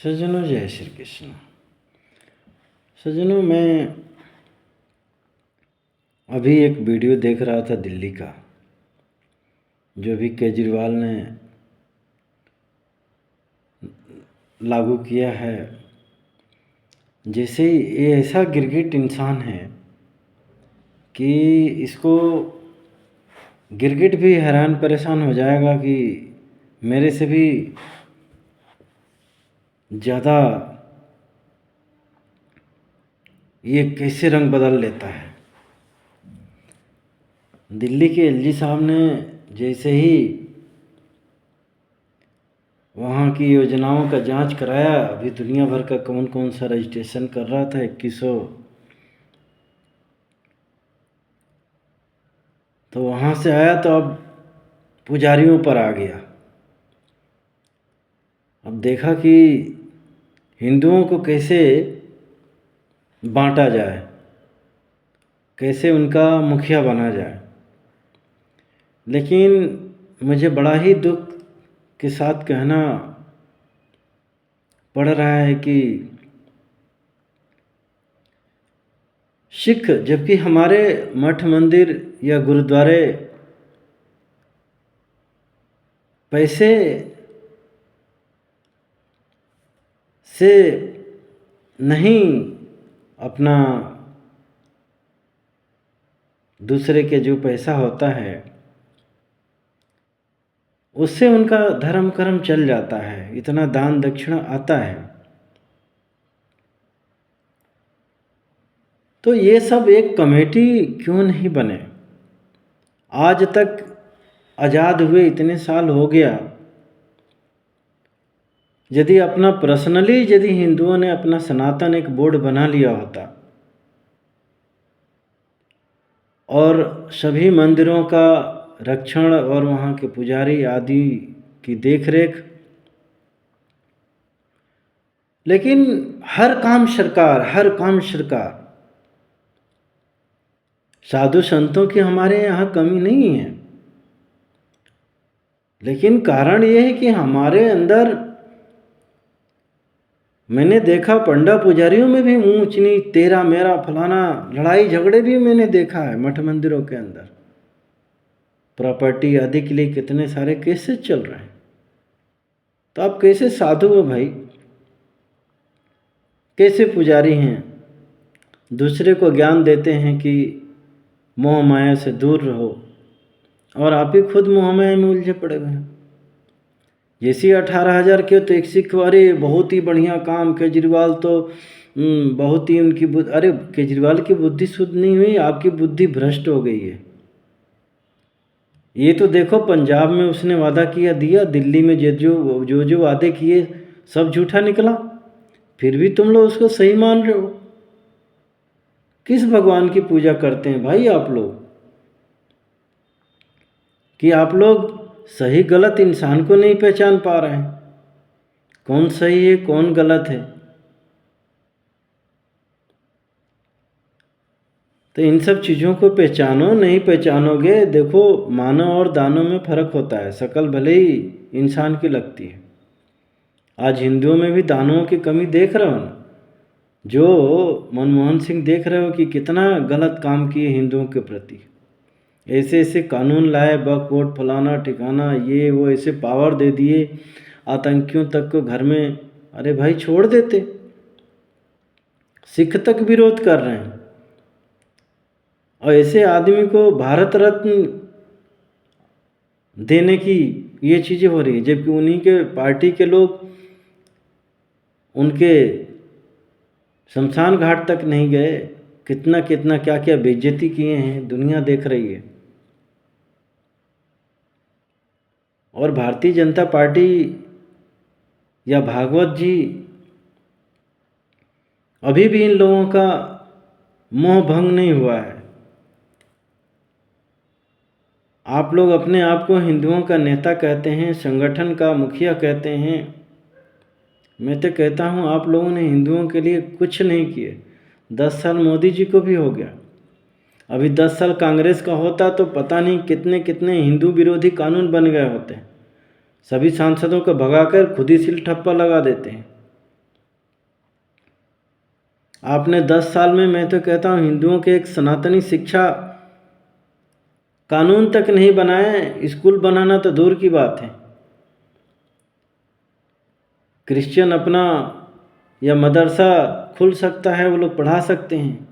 सज्जनों, जय श्री कृष्ण। सज्जनों, मैं अभी एक वीडियो देख रहा था दिल्ली का, जो भी केजरीवाल ने लागू किया है। जैसे ये ऐसा गिरगिट इंसान है कि इसको गिरगिट भी हैरान परेशान हो जाएगा कि मेरे से भी ज़्यादा ये कैसे रंग बदल लेता है। दिल्ली के एलजी साहब ने जैसे ही वहाँ की योजनाओं का जांच कराया, अभी दुनिया भर का कौन कौन सा रजिस्ट्रेशन कर रहा था 2100, तो वहाँ से आया तो अब पुजारियों पर आ गया। अब देखा कि हिंदुओं को कैसे बांटा जाए, कैसे उनका मुखिया बना जाए। लेकिन मुझे बड़ा ही दुख के साथ कहना पड़ रहा है कि सिख, जबकि हमारे मठ मंदिर या गुरुद्वारे पैसे से नहीं, अपना दूसरे के जो पैसा होता है उससे उनका धर्म कर्म चल जाता है, इतना दान दक्षिणा आता है। तो ये सब एक कमेटी क्यों नहीं बने? आज तक आज़ाद हुए इतने साल हो गया, यदि अपना पर्सनली यदि हिंदुओं ने अपना सनातन एक बोर्ड बना लिया होता और सभी मंदिरों का रक्षण और वहाँ के पुजारी आदि की देखरेख, लेकिन हर काम सरकार। साधु संतों की हमारे यहाँ कमी नहीं है, लेकिन कारण ये है कि हमारे अंदर, मैंने देखा पंडा पुजारियों में भी ऊंच नीच, तेरा मेरा फलाना, लड़ाई झगड़े भी मैंने देखा है मठ मंदिरों के अंदर। प्रॉपर्टी आदि के लिए कितने सारे केसेस चल रहे हैं। तो आप कैसे साधु हो भाई, कैसे पुजारी हैं, दूसरे को ज्ञान देते हैं कि मोह माया से दूर रहो, और आप ही खुद मोह माया में उलझे पड़े हुए हैं। जैसे 18,000 के तो एक सिख, अरे बहुत ही बढ़िया काम, केजरीवाल तो बहुत ही उनकी अरे केजरीवाल की बुद्धि शुद्ध नहीं हुई, आपकी बुद्धि भ्रष्ट हो गई है। ये तो देखो, पंजाब में उसने वादा किया दिया, दिल्ली में जो वादे किए सब झूठा निकला, फिर भी तुम लोग उसको सही मान रहे हो। किस भगवान की पूजा करते हैं भाई आप लोग, कि आप लोग सही गलत इंसान को नहीं पहचान पा रहे हैं, कौन सही है कौन गलत है। तो इन सब चीज़ों को पहचानो, नहीं पहचानोगे, देखो मानव और दानव में फ़र्क होता है। शकल भले ही इंसान की लगती है। आज हिंदुओं में भी दानवों की कमी देख रहे हो ना, जो मनमोहन सिंह देख रहे हो कि कितना गलत काम किए हिंदुओं के प्रति, ऐसे ऐसे कानून लाए, बक वोट फलाना ठिकाना, ये वो, ऐसे पावर दे दिए आतंकियों तक को घर में। अरे भाई छोड़ देते, सिख तक विरोध कर रहे हैं, और ऐसे आदमी को भारत रत्न देने की ये चीज़ें हो रही है, जबकि उन्हीं के पार्टी के लोग उनके शमशान घाट तक नहीं गए। कितना कितना क्या क्या बेइज्जती किए हैं, दुनिया देख रही है। और भारतीय जनता पार्टी या भागवत जी अभी भी इन लोगों का मोह भंग नहीं हुआ है। आप लोग अपने आप को हिंदुओं का नेता कहते हैं, संगठन का मुखिया कहते हैं। मैं तो कहता हूँ आप लोगों ने हिंदुओं के लिए कुछ नहीं किए। 10 साल मोदी जी को भी हो गया, अभी 10 साल कांग्रेस का होता तो पता नहीं कितने कितने हिंदू विरोधी कानून बन गए होते। सभी सांसदों को भगाकर खुद ही सिल ठप्पा लगा देते हैं। आपने 10 साल में, मैं तो कहता हूँ, हिंदुओं के एक सनातनी शिक्षा कानून तक नहीं बनाए, स्कूल बनाना तो दूर की बात है। क्रिश्चियन अपना या मदरसा खुल सकता है, वो लोग पढ़ा सकते हैं,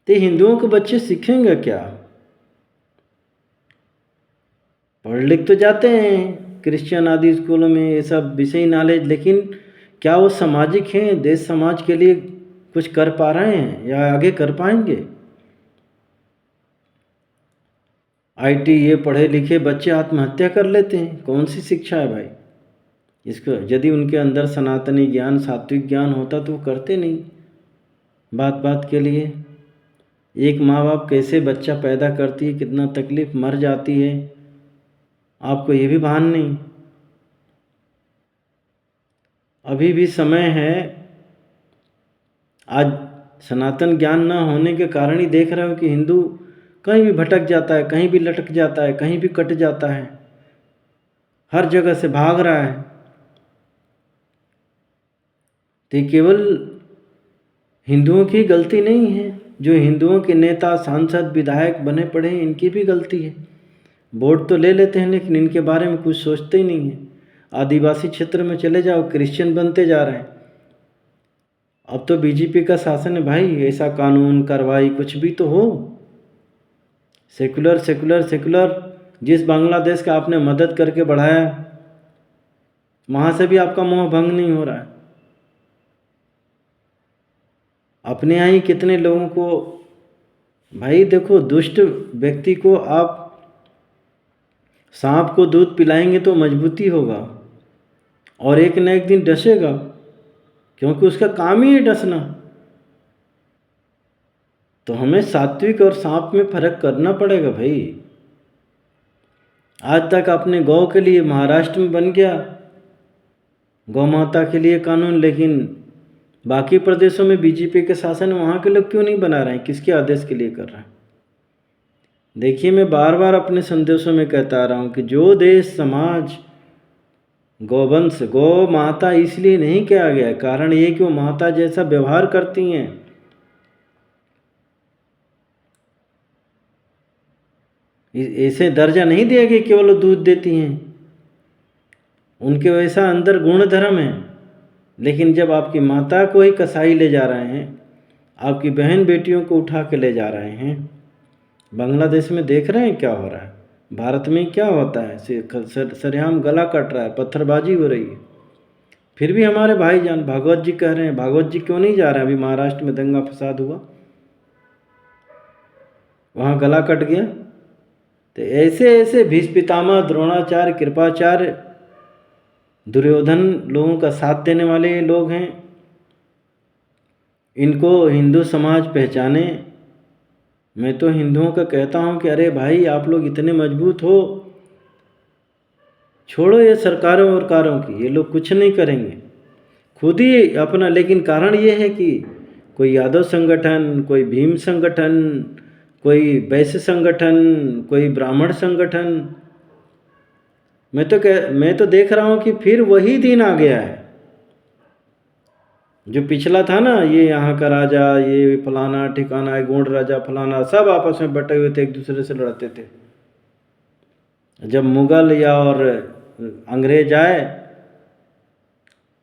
तो हिंदुओं के बच्चे सीखेंगे क्या? पढ़ लिख तो जाते हैं क्रिश्चियन आदि स्कूलों में ये सब विषय नॉलेज, लेकिन क्या वो सामाजिक हैं, देश समाज के लिए कुछ कर पा रहे हैं या आगे कर पाएंगे? आईटी ये पढ़े लिखे बच्चे आत्महत्या कर लेते हैं, कौन सी शिक्षा है भाई? इसको यदि उनके अंदर सनातनी ज्ञान, सात्विक ज्ञान होता तो वो करते नहीं। बात बात के लिए एक माँ बाप कैसे बच्चा पैदा करती है, कितना तकलीफ, मर जाती है, आपको ये भी भान नहीं। अभी भी समय है। आज सनातन ज्ञान न होने के कारण ही देख रहे हो कि हिंदू कहीं भी भटक जाता है, कहीं भी लटक जाता है, कहीं भी कट जाता है, हर जगह से भाग रहा है। तो केवल हिंदुओं की गलती नहीं है, जो हिंदुओं के नेता, सांसद, विधायक बने पड़े हैं, इनकी भी गलती है। वोट तो ले लेते हैं लेकिन इनके बारे में कुछ सोचते ही नहीं है। आदिवासी क्षेत्र में चले जाओ, क्रिश्चियन बनते जा रहे हैं। अब तो बीजेपी का शासन है भाई, ऐसा कानून कार्रवाई कुछ भी तो हो। सेकुलर सेकुलर सेकुलर, जिस बांग्लादेश का आपने मदद करके बढ़ाया, वहाँ से भी आपका मोह भंग नहीं हो रहा है। अपने यहाँ ही कितने लोगों को, भाई देखो, दुष्ट व्यक्ति को आप सांप को दूध पिलाएंगे तो मजबूती होगा और एक न एक दिन डसेगा, क्योंकि उसका काम ही है डसना। तो हमें सात्विक और सांप में फर्क करना पड़ेगा भाई। आज तक अपने गौ के लिए महाराष्ट्र में बन गया गौ माता के लिए कानून, लेकिन बाकी प्रदेशों में बीजेपी के शासन, वहाँ के लोग क्यों नहीं बना रहे हैं? किसके आदेश के लिए कर रहे हैं? देखिए, मैं बार बार अपने संदेशों में कहता आ रहा हूँ कि जो देश समाज गौवंश, गौ माता इसलिए नहीं कहा गया, कारण ये कि वो माता जैसा व्यवहार करती हैं। ऐसे दर्जा नहीं दिया कि केवल दूध देती हैं, उनके वैसा अंदर गुण धर्म है। लेकिन जब आपकी माता को ही कसाई ले जा रहे हैं, आपकी बहन बेटियों को उठा के ले जा रहे हैं, बांग्लादेश में देख रहे हैं क्या हो रहा है, भारत में क्या होता है, सरेआम गला कट रहा है, पत्थरबाजी हो रही है। फिर भी हमारे भाईजान भागवत जी कह रहे हैं, भागवत जी क्यों नहीं जा रहे हैं? अभी महाराष्ट्र में दंगा फसाद हुआ, वहाँ गला कट गया। तो ऐसे ऐसे भीष्म पितामह, द्रोणाचार्य, कृपाचार्य, दुर्योधन लोगों का साथ देने वाले ये लोग हैं, इनको हिंदू समाज पहचाने। मैं तो हिंदुओं का कहता हूँ कि अरे भाई, आप लोग इतने मजबूत हो, छोड़ो ये सरकारों और कारों की, ये लोग कुछ नहीं करेंगे, खुद ही अपना। लेकिन कारण ये है कि कोई यादव संगठन, कोई भीम संगठन, कोई वैश्य संगठन, कोई ब्राह्मण संगठन, मैं तो देख रहा हूँ कि फिर वही दिन आ गया है जो पिछला था ना। ये यहाँ का राजा, ये फलाना ठिकाना है, गोंड राजा फलाना, सब आपस में बटे हुए थे, एक दूसरे से लड़ते थे। जब मुगल या और अंग्रेज आए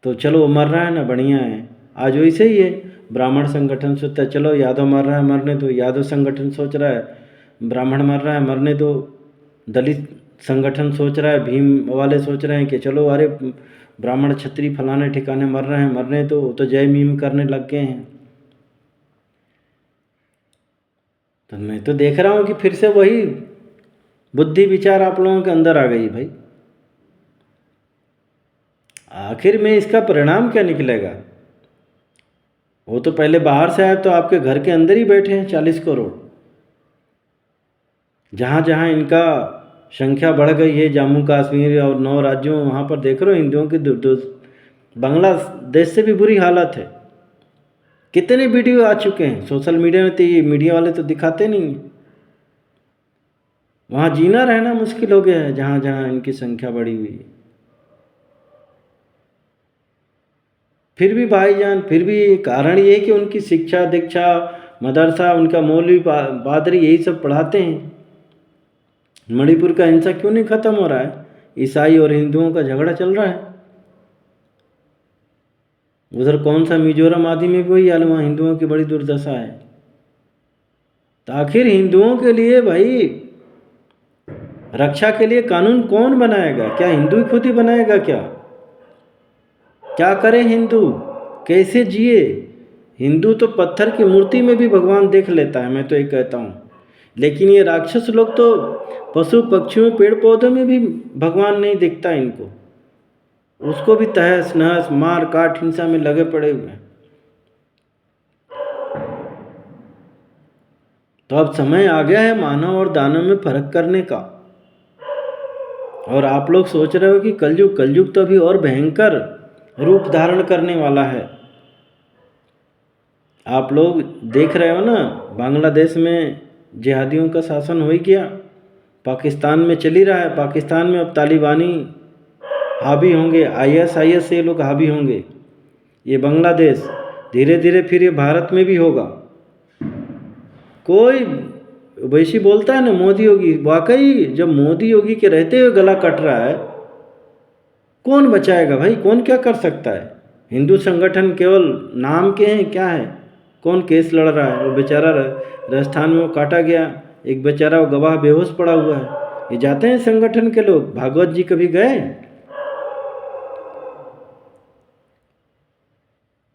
तो चलो वो मर रहा है ना, बढ़िया है। आज वैसे ही है, ब्राह्मण संगठन सोचता है चलो यादव मर रहा है मरने दो, यादव संगठन सोच रहा है ब्राह्मण मर रहा है मरने दो, दलित संगठन सोच रहा है, भीम वाले सोच रहे हैं कि चलो अरे ब्राह्मण क्षत्रिय फलाने ठिकाने मर रहे हैं मरने दो, तो जय भीम करने लग गए हैं। तो मैं तो देख रहा हूँ कि फिर से वही बुद्धि विचार आप लोगों के अंदर आ गई भाई। आखिर में इसका परिणाम क्या निकलेगा? वो तो पहले बाहर से आए, तो आपके घर के अंदर ही बैठे हैं 40 करोड़। जहाँ जहाँ इनका संख्या बढ़ गई है, जम्मू कश्मीर और 9 राज्यों, वहाँ पर देख रहे हो हिंदुओं की बांग्लादेश से भी बुरी हालत है। कितने वीडियो आ चुके हैं सोशल मीडिया में, तो ये मीडिया वाले तो दिखाते नहीं हैं। वहाँ जीना रहना मुश्किल हो गया है, जहाँ जहाँ इनकी संख्या बढ़ी हुई है। फिर भी भाईजान, फिर भी कारण ये है कि उनकी शिक्षा दीक्षा, मदरसा, उनका मौलवी पादरी यही सब पढ़ाते हैं। मणिपुर का हिंसा क्यों नहीं खत्म हो रहा है? ईसाई और हिंदुओं का झगड़ा चल रहा है। उधर कौन सा मिजोरम आदि में भी वही हाल, वहाँ हिंदुओं की बड़ी दुर्दशा है। तो आखिर हिंदुओं के लिए भाई रक्षा के लिए कानून कौन बनाएगा? क्या हिंदू ही खुद ही बनाएगा क्या? क्या करे हिंदू? कैसे जिए? हिंदू तो पत्थर की मूर्ति में भी भगवान देख लेता है, मैं तो ये कहता हूँ। लेकिन ये राक्षस लोग तो पशु पक्षियों पेड़ पौधों में भी भगवान नहीं दिखता इनको, उसको भी तहस नहस मार काट हिंसा में लगे पड़े हुए हैं। तो अब समय आ गया है मानव और दानव में फर्क करने का। और आप लोग सोच रहे हो कि कलयुग तो अभी और भयंकर रूप धारण करने वाला है। आप लोग देख रहे हो ना, बांग्लादेश में जिहादियों का शासन हो ही गया, पाकिस्तान में चल ही रहा है। पाकिस्तान में अब तालिबानी हावी होंगे, ISIS से ये लोग हावी होंगे। ये बांग्लादेश धीरे धीरे फिर ये भारत में भी होगा। कोई वैसी बोलता है ना मोदी योगी, वाकई जब मोदी योगी के रहते हुए गला कट रहा है, कौन बचाएगा भाई? कौन क्या कर सकता है? हिंदू संगठन केवल नाम के हैं, क्या है? कौन केस लड़ रहा है? वो बेचारा राजस्थान में वो काटा गया, एक बेचारा वो गवाह बेहोश पड़ा हुआ है। ये जाते हैं संगठन के लोग? भागवत जी कभी गए?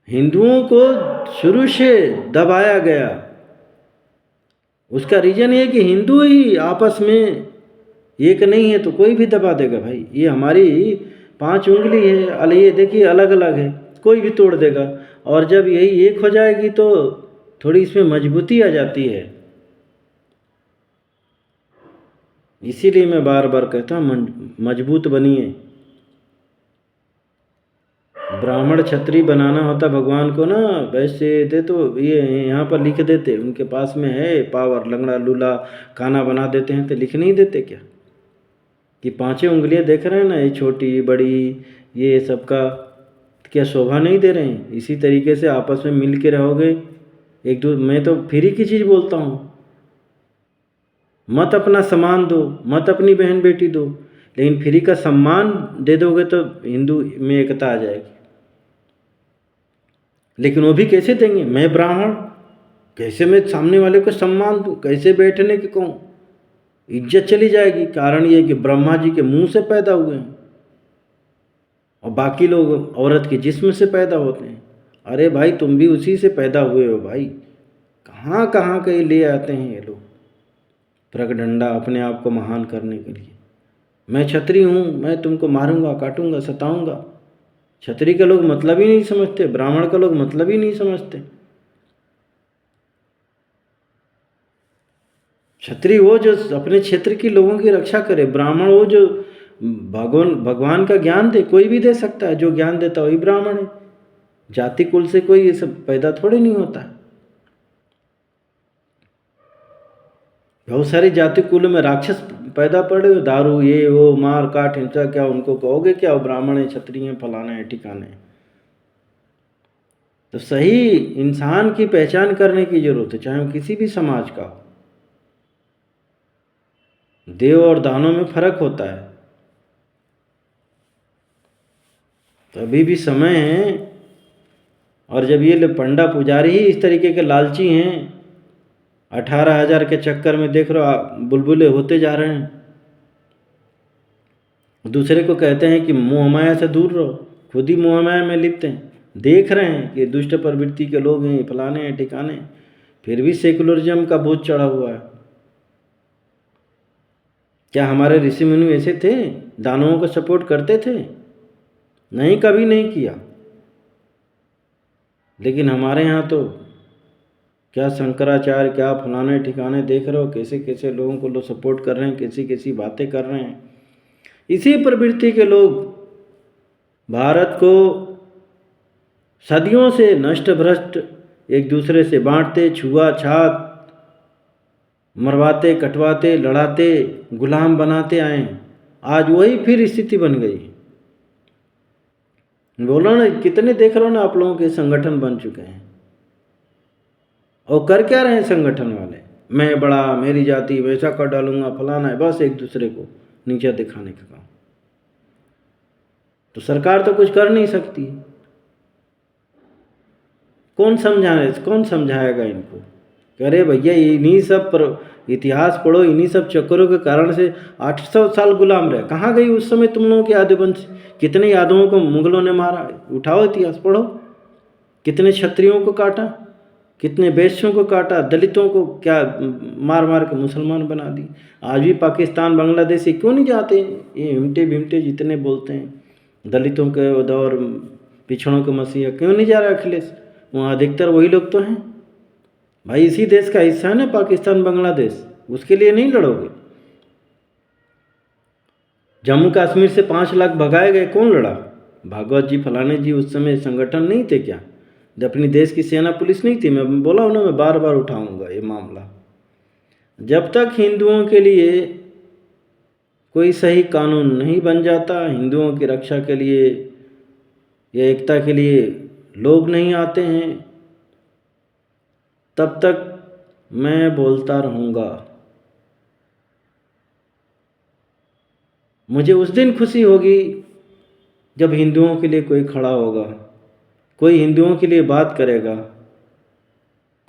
हिंदुओं को शुरू से दबाया गया। उसका रीजन ये है कि हिंदू ही आपस में एक नहीं है तो कोई भी दबा देगा भाई। ये हमारी 5 उंगली है, अल ये देखिए अलग अलग है, कोई भी तोड़ देगा। और जब यही एक हो जाएगी तो थोड़ी इसमें मजबूती आ जाती है। इसीलिए मैं बार बार कहता हूँ मजबूत बनिए। ब्राह्मण क्षत्रिय बनाना होता भगवान को ना, वैसे दे तो ये यहाँ पर लिख देते, उनके पास में है पावर, लंगड़ा लूला खाना बना देते हैं, तो लिख नहीं देते क्या कि 5 उंगलियां देख रहे हैं ना, ये छोटी बड़ी, ये सबका क्या शोभा नहीं दे रहे हैं? इसी तरीके से आपस में मिल के रहोगे एक दो। मैं तो फ्री की चीज़ बोलता हूँ, मत अपना सम्मान दो, मत अपनी बहन बेटी दो, लेकिन फ्री का सम्मान दे दोगे तो हिंदू में एकता आ जाएगी। लेकिन वो भी कैसे देंगे? मैं ब्राह्मण, कैसे मैं सामने वाले को सम्मान दूँ? कैसे बैठने के कहूँ? इज्जत चली जाएगी। कारण ये कि ब्रह्मा जी के मुंह से पैदा हुए हैं और बाकी लोग औरत के जिस्म से पैदा होते हैं। अरे भाई तुम भी उसी से पैदा हुए हो भाई। कहाँ कहाँ के ले आते हैं ये लोग प्रगडंडा अपने आप को महान करने के लिए। मैं क्षत्रिय हूँ, मैं तुमको मारूंगा, काटूंगा, सताऊंगा। क्षत्रिय के लोग मतलब ही नहीं समझते, ब्राह्मण का लोग मतलब ही नहीं समझते। क्षत्रिय वो जो अपने क्षेत्र के लोगों की रक्षा करे, ब्राह्मण वो जो भगवान का ज्ञान दे। कोई भी दे सकता है, जो ज्ञान देता वही ब्राह्मण है। जाति कुल से कोई ये सब पैदा थोड़े नहीं होता है। बहुत सारी जाति कुल में राक्षस पैदा पड़े, दारू ये वो मार काट हिंसा, क्या उनको कहोगे क्या वो ब्राह्मण है, क्षत्रिय है, फलाना है, ठिकाने है? तो सही इंसान की पहचान करने की जरूरत है, चाहे वो किसी भी समाज का हो। देव और दानों में फर्क होता है। तो अभी भी समय है। और जब ये पंडा पुजारी ही इस तरीके के लालची हैं, 18,000 के चक्कर में देख रहे बुलबुले होते जा रहे हैं। दूसरे को कहते हैं कि मोह माया से दूर रहो, खुद ही मोह माया में लिप्त हैं। देख रहे हैं कि दुष्ट प्रवृत्ति के लोग हैं, फलाने हैं, ठिकाने, फिर भी सेकुलरिज्म का भूत चढ़ा हुआ है। क्या हमारे ऋषि मुनि ऐसे थे? दानवों को सपोर्ट करते थे? नहीं, कभी नहीं किया। लेकिन हमारे यहाँ तो क्या शंकराचार्य, क्या फलाने ठिकाने, देख रहे हो कैसे कैसे लोगों को लोग सपोर्ट कर रहे हैं, कैसी कैसी बातें कर रहे हैं। इसी प्रवृत्ति के लोग भारत को सदियों से नष्ट भ्रष्ट, एक दूसरे से बांटते, छुआछात, मरवाते, कटवाते, लड़ाते, गुलाम बनाते आए। आज वही फिर स्थिति बन गई। बोल रहा हूँ ना, कितने देख रहे हो ना आप लोगों के संगठन बन चुके हैं, और कर क्या रहे हैं संगठन वाले, मैं बड़ा, मेरी जाति, वैसा कर डालूंगा, फलाना है, बस एक दूसरे को नीचा दिखाने का काम। तो सरकार तो कुछ कर नहीं सकती। कौन समझाएगा इनको? अरे भैया, इन्हीं सब पर इतिहास पढ़ो, इन्हीं सब चक्करों के कारण से 800 साल गुलाम रहे। कहाँ गई उस समय तुम लोगों की आदिवंश? कितने यादवों को मुगलों ने मारा? उठाओ इतिहास पढ़ो। कितने क्षत्रियों को काटा, कितने वैश्यों को काटा, दलितों को क्या मार मार के मुसलमान बना दी। आज भी पाकिस्तान, बांग्लादेश ये क्यों नहीं जाते? ये हिमटे भिमटे जितने बोलते हैं, दलितों के और पिछड़ों के मसीहा, क्यों नहीं जा रहा अखिलेश? वहाँ अधिकतर वही लोग तो हैं भाई। इसी देश का हिस्सा है ना पाकिस्तान, बांग्लादेश, उसके लिए नहीं लड़ोगे? जम्मू कश्मीर से 5 लाख भगाए गए, कौन लड़ा? भागवत जी, फलाने जी उस समय संगठन नहीं थे क्या? अपनी देश की सेना पुलिस नहीं थी? मैं बोला हूँ ना, मैं बार बार उठाऊंगा ये मामला। जब तक हिंदुओं के लिए कोई सही कानून नहीं बन जाता, हिंदुओं की रक्षा के लिए या एकता के लिए लोग नहीं आते हैं, तब तक मैं बोलता रहूँगा। मुझे उस दिन खुशी होगी जब हिंदुओं के लिए कोई खड़ा होगा, कोई हिंदुओं के लिए बात करेगा,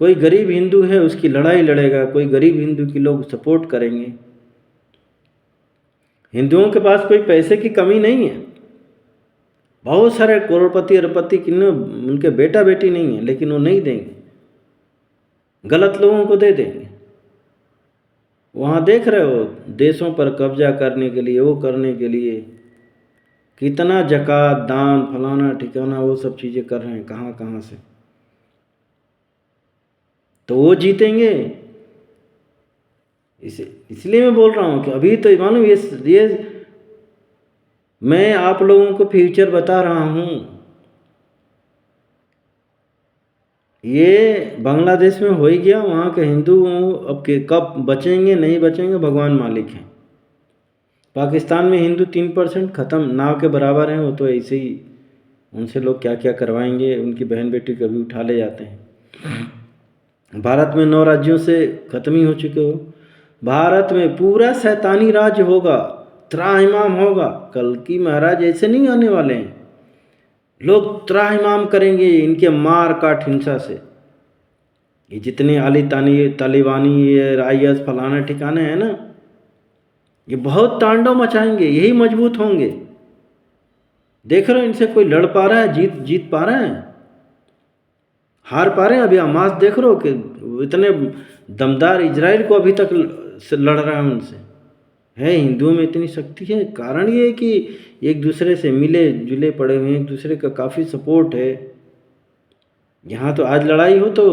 कोई गरीब हिंदू है उसकी लड़ाई लड़ेगा, कोई गरीब हिंदू की लोग सपोर्ट करेंगे। हिंदुओं के पास कोई पैसे की कमी नहीं है, बहुत सारे करोड़पति अरबपति किन्ने उनके बेटा बेटी नहीं है, लेकिन वो नहीं देंगे, गलत लोगों को दे देंगे। वहाँ देख रहे हो, देशों पर कब्जा करने के लिए, वो करने के लिए कितना जकात, दान, फलाना ठिकाना, वो सब चीज़ें कर रहे हैं, कहाँ कहाँ से। तो वो जीतेंगे। इसलिए मैं बोल रहा हूँ कि अभी तो मालूम, ये मैं आप लोगों को फ्यूचर बता रहा हूँ। ये बांग्लादेश में हो ही गया, वहाँ के हिंदू अब के कब बचेंगे नहीं बचेंगे भगवान मालिक हैं। पाकिस्तान में हिंदू 3% ख़त्म, नाव के बराबर हैं वो, तो ऐसे ही उनसे लोग क्या क्या करवाएंगे, उनकी बहन बेटी कभी उठा ले जाते हैं। भारत में 9 राज्यों से ख़त्म ही हो चुके हो। भारत में पूरा शैतानी राज्य होगा, त्राहिमाम होगा। कल की महाराज ऐसे नहीं आने वाले हैं, लोग त्राहिमाम करेंगे इनके मार काट हिंसा से। ये जितने आली तालिबानी, ये IS फलाना ठिकाने हैं ना, ये बहुत तांडव मचाएंगे, यही मजबूत होंगे। देख रहे हो, इनसे कोई लड़ पा रहा है? जीत पा रहे हैं? हार पा रहे हैं? अभी हमास देख रहे हो कि इतने दमदार इजराइल को अभी तक लड़ रहा है उनसे। है हिंदुओं में इतनी शक्ति है, कारण ये है कि एक दूसरे से मिले जुले पड़े हुए हैं, एक दूसरे का काफ़ी सपोर्ट है। यहाँ तो आज लड़ाई हो तो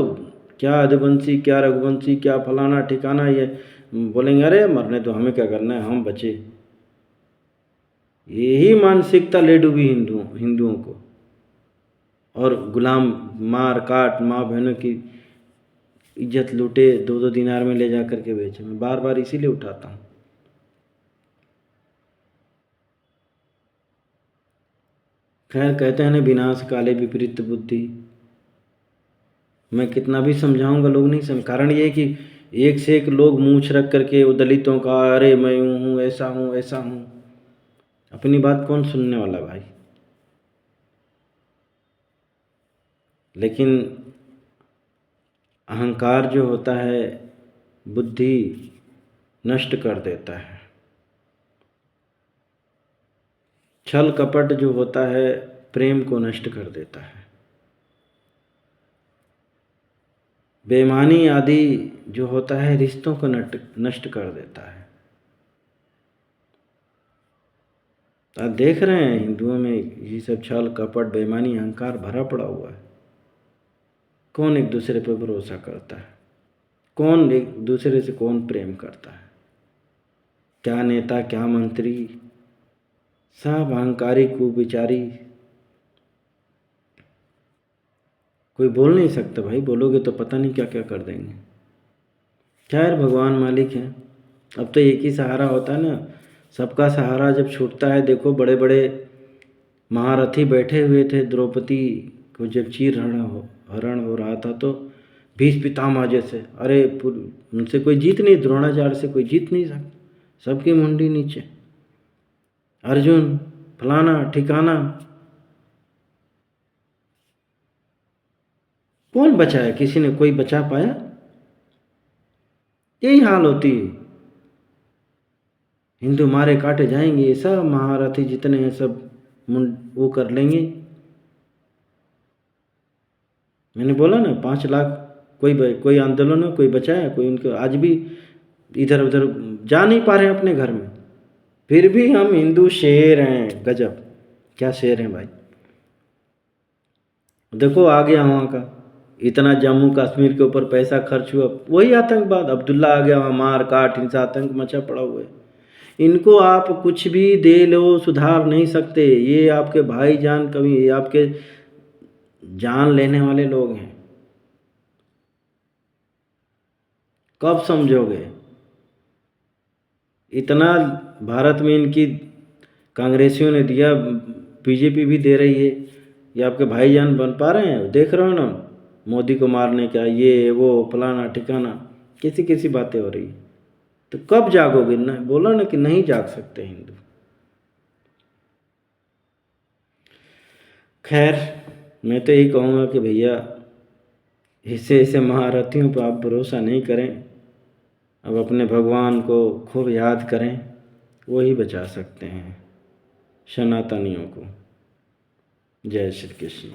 क्या आदिवंशी, क्या रघुवंशी, क्या फलाना ठिकाना, ये बोलेंगे अरे मरने तो, हमें क्या करना है, हम बचे। यही मानसिकता ले डूबी हिंदुओं को, और गुलाम, मार काट, माँ बहनों की इज्जत लूटे, 2-2 दिनार में ले जा करके बेचे। मैं बार बार इसीलिए उठाता हूँ। खैर, कहते हैं ना, विनाश काले विपरीत बुद्धि। मैं कितना भी समझाऊंगा लोग नहीं समझ। कारण ये है कि एक से एक लोग मूछ रख करके वो दलितों का, अरे मैं यूँ हूँ, ऐसा हूँ, ऐसा हूँ। अपनी बात कौन सुनने वाला भाई? लेकिन अहंकार जो होता है, बुद्धि नष्ट कर देता है। छल कपट जो होता है, प्रेम को नष्ट कर देता है। बेईमानी आदि जो होता है, रिश्तों को नष्ट कर देता है। आप देख रहे हैं हिंदुओं में ये सब छल कपट, बेईमानी, अहंकार भरा पड़ा हुआ है। कौन एक दूसरे पर भरोसा करता है? कौन एक दूसरे से कौन प्रेम करता है? क्या नेता, क्या मंत्री, सब अहंकारी कुविचारी। कोई बोल नहीं सकता भाई, बोलोगे तो पता नहीं क्या क्या कर देंगे। खैर, भगवान मालिक है। अब तो एक ही सहारा होता है ना, सबका सहारा जब छूटता है। देखो, बड़े बड़े महारथी बैठे हुए थे, द्रौपदी को जब हरण हो रहा था तो भीष्म पितामह जैसे, अरे उनसे कोई जीत नहीं, द्रोणाचार्य से कोई जीत नहीं सकता, सबकी मुंडी नीचे। अर्जुन फलाना ठिकाना, कौन बचाया? किसी ने कोई बचा पाया? यही हाल होती है, हिंदू मारे काटे जाएंगे, ये सब महारथी जितने हैं सब वो कर लेंगे। मैंने बोला ना 5 लाख, कोई आंदोलन में कोई बचाया? कोई उनके आज भी इधर उधर जा नहीं पा रहे हैं अपने घर में, फिर भी हम हिंदू शेर हैं। गजब, क्या शेर हैं भाई। देखो आ गया वहाँ का, इतना जम्मू कश्मीर के ऊपर पैसा खर्च हुआ, वही आतंकवाद, अब्दुल्ला आ गया वहाँ, मार काट हिंसा आतंक मचा पड़ा हुआ है। इनको आप कुछ भी दे लो, सुधार नहीं सकते। ये आपके भाईजान, कभी ये आपके जान लेने वाले लोग हैं। कब समझोगे? इतना भारत में इनकी कांग्रेसियों ने दिया, बीजेपी भी दे रही है, ये आपके भाईजान बन पा रहे हैं? देख रहे हो ना, मोदी को मारने का ये वो फलाना ठिकाना, कैसी कैसी बातें हो रही है। तो कब जागोगे? ना बोला ना कि नहीं जाग सकते हिंदू। खैर, मैं तो यही कहूँगा कि भैया ऐसे महारथियों पर आप भरोसा नहीं करें, अब अपने भगवान को खूब याद करें, वो ही बचा सकते हैं सनातनियों को। जय श्री कृष्ण।